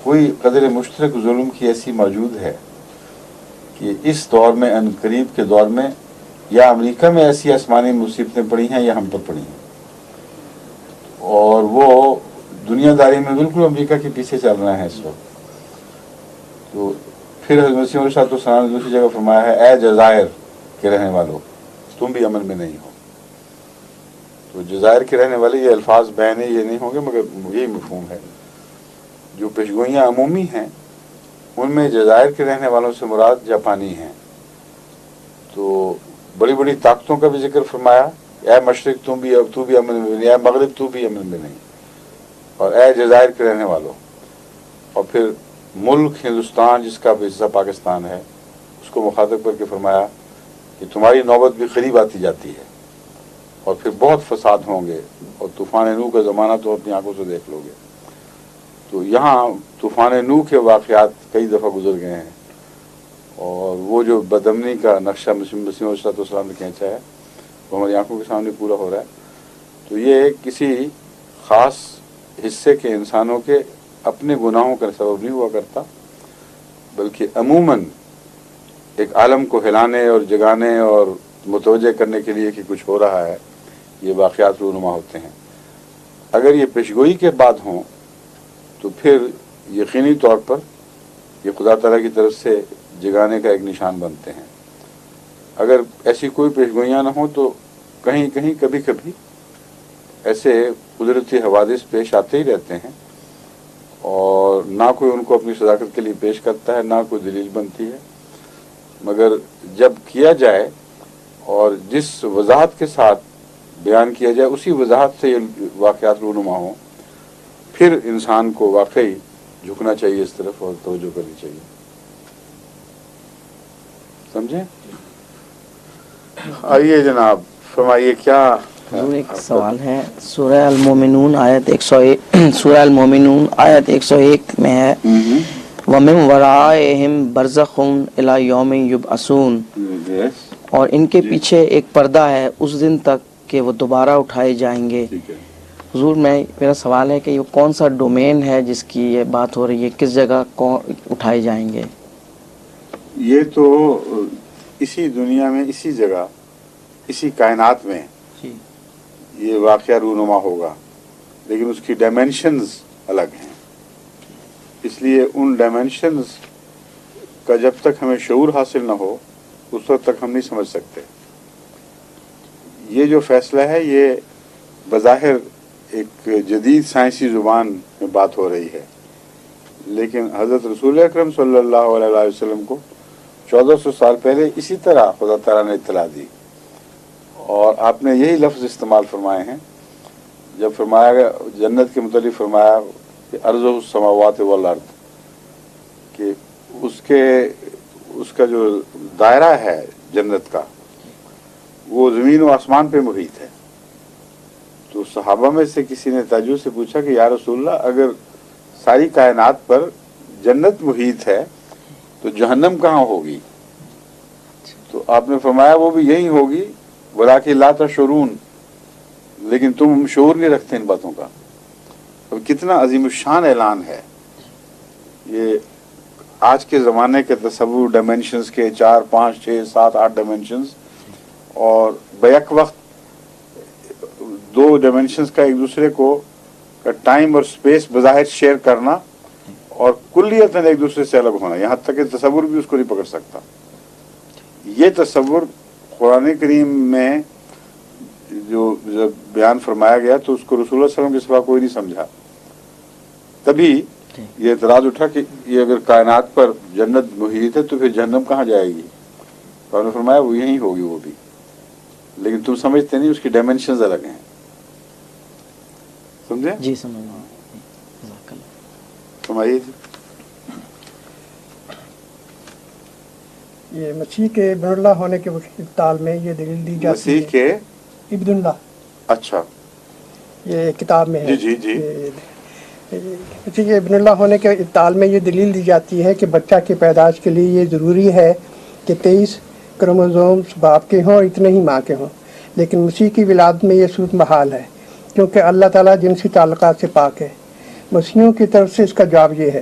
کوئی قدر مشترک ظلم کی ایسی موجود ہے کہ اس دور میں ان قریب کے دور میں یا امریکہ میں ایسی آسمانی مصیبتیں پڑی ہیں یا ہم پر پڑی ہیں، اور وہ دنیا داری میں بالکل امریکہ کے پیچھے چل رہے ہیں اس وقت. تو پھر حضرت مسیح علیہ السلام نے دوسری جگہ فرمایا ہے اے جزائر کے رہنے والوں تم بھی امن میں نہیں ہو. تو جزائر کے رہنے والے یہ الفاظ بیان یہ نہیں ہوں گے، مگر یہی مفہوم ہے. جو پیشگوئیاں عمومی ہیں ان میں جزائر کے رہنے والوں سے مراد جاپانی ہیں. تو بڑی بڑی طاقتوں کا بھی ذکر فرمایا، اے مشرق تو بھی امن میں نہیں، اے مغرب تو بھی امن میں نہیں، اور اے جزائر کے رہنے والوں. اور پھر ملک ہندوستان جس کا بھی حصہ پاکستان ہے اس کو مخاطب کر کے فرمایا کہ تمہاری نوبت بھی قریب آتی جاتی ہے اور پھر بہت فساد ہوں گے، اور طوفان نوح کا زمانہ تو اپنی آنکھوں سے دیکھ لو گے. تو یہاں طوفان نوح کے واقعات کئی دفعہ گزر گئے ہیں، اور وہ جو بدامنی کا نقشہ مسیح علیہ السلام نے کھینچا ہے وہ ہماری آنکھوں کے سامنے پورا ہو رہا ہے. تو یہ کسی خاص حصے کے انسانوں کے اپنے گناہوں کا سبب نہیں ہوا کرتا، بلکہ عموماً ایک عالم کو ہلانے اور جگانے اور متوجہ کرنے کے لیے کہ کچھ ہو رہا ہے یہ واقعات رونما ہوتے ہیں. اگر یہ پیشگوئی کے بعد ہوں تو پھر یقینی طور پر یہ خدا تعالیٰ کی طرف سے جگانے کا ایک نشان بنتے ہیں. اگر ایسی کوئی پیشگوئیاں نہ ہوں تو کہیں کہیں کبھی کبھی ایسے قدرتی حوادث پیش آتے ہی رہتے ہیں، اور نہ کوئی ان کو اپنی صداقت کے لیے پیش کرتا ہے نہ کوئی دلیل بنتی ہے. مگر جب کیا جائے اور جس وضاحت کے ساتھ بیان کیا جائے اسی وضاحت سے یہ واقعات رونما ہوں، پھر انسان کو واقعی جھکنا چاہیے اس طرف اور توجہ کرنی چاہیے. سمجھیں؟ آئیے جناب فرمائیے کیا حضور. ایک سوال ہے، سورہ المومنون آیت 101 میں ہے وَمِن وَرَائِهِمْ بَرْزَخٌ إِلَى يَوْمِ يُبْعَثُونَ، اور ان کے پیچھے ایک پردہ ہے اس دن تک کہ وہ دوبارہ اٹھائے جائیں گے. حضور میرا سوال ہے کہ یہ کون سا ڈومین ہے جس کی یہ بات ہو رہی ہے، کس جگہ اٹھائے جائیں گے؟ یہ تو اسی دنیا میں، اسی جگہ، اسی کائنات میں یہ واقعہ رونما ہوگا، لیکن اس کی ڈائمینشنز الگ ہیں. اس لیے ان ڈائمینشنز کا جب تک ہمیں شعور حاصل نہ ہو اس وقت تک ہم نہیں سمجھ سکتے. یہ جو فیصلہ ہے یہ بظاہر ایک جدید سائنسی زبان میں بات ہو رہی ہے، لیکن حضرت رسول اکرم صلی اللہ علیہ وسلم کو 1400 سال پہلے اسی طرح خدا تعالیٰ نے اطلاع دی، اور آپ نے یہی لفظ استعمال فرمائے ہیں جب فرمایا گیا جنت کے متعلق، فرمایا کہ ارض السماوات والارض، کہ اس کا جو دائرہ ہے جنت کا وہ زمین و آسمان پہ محیط ہے. تو صحابہ میں سے کسی نے تعجب سے پوچھا کہ یا رسول اللہ اگر ساری کائنات پر جنت محیط ہے تو جہنم کہاں ہوگی؟ تو آپ نے فرمایا وہ بھی یہی ہوگی وَلَٰكِن لَا تَشْعُرُونَ، لیکن تم شعور نہیں رکھتے ان باتوں کا. اب کتنا عظیم الشان اعلان ہے یہ. آج کے زمانے کے تصور ڈائمینشنز کے 4 5 6 7 8 ڈائمینشنز، اور بیک وقت 2 ڈائمینشنز کا ایک دوسرے کو ٹائم اور سپیس بظاہر شیئر کرنا اور کلیتاً ایک دوسرے سے الگ ہونا، یہاں تک کہ تصور بھی اس کو نہیں پکڑ سکتا. یہ تصور قرآن کریم میں جو جب بیان فرمایا گیا تو اس کو رسول اللہ صلی اللہ علیہ وسلم کے سوا کوئی نہیں سمجھا. تبھی یہ اعتراض اٹھا کہ یہ اگر کائنات پر جنت محیط ہے تو پھر جہنم کہاں جائے گی؟ تو انہوں نے فرمایا وہ یہیں ہوگی وہ بھی، لیکن تم سمجھتے نہیں، اس کی ڈائمینشنز الگ ہیں. سمجھے؟ جی سمجھ. فرمائیے. یہ مسیح کے ابن اللہ ہونے کے ابطال میں یہ دلیل دی جاتی ہے. مسیح کے ابن اللہ، اچھا، یہ کتاب میں ہے. جی جی. مسیح کے ابن اللہ ہونے کے ابطال میں یہ دلیل دی جاتی ہے کہ بچہ کی پیدائش کے لیے یہ ضروری ہے کہ 23 کروموزومز باپ کے ہوں اور اتنے ہی ماں کے ہوں، لیکن مسیح کی ولادت میں یہ صورت محال ہے کیونکہ اللہ تعالیٰ جنسی تعلقات سے پاک ہے. مسیحیوں کی طرف سے اس کا جواب یہ ہے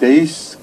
23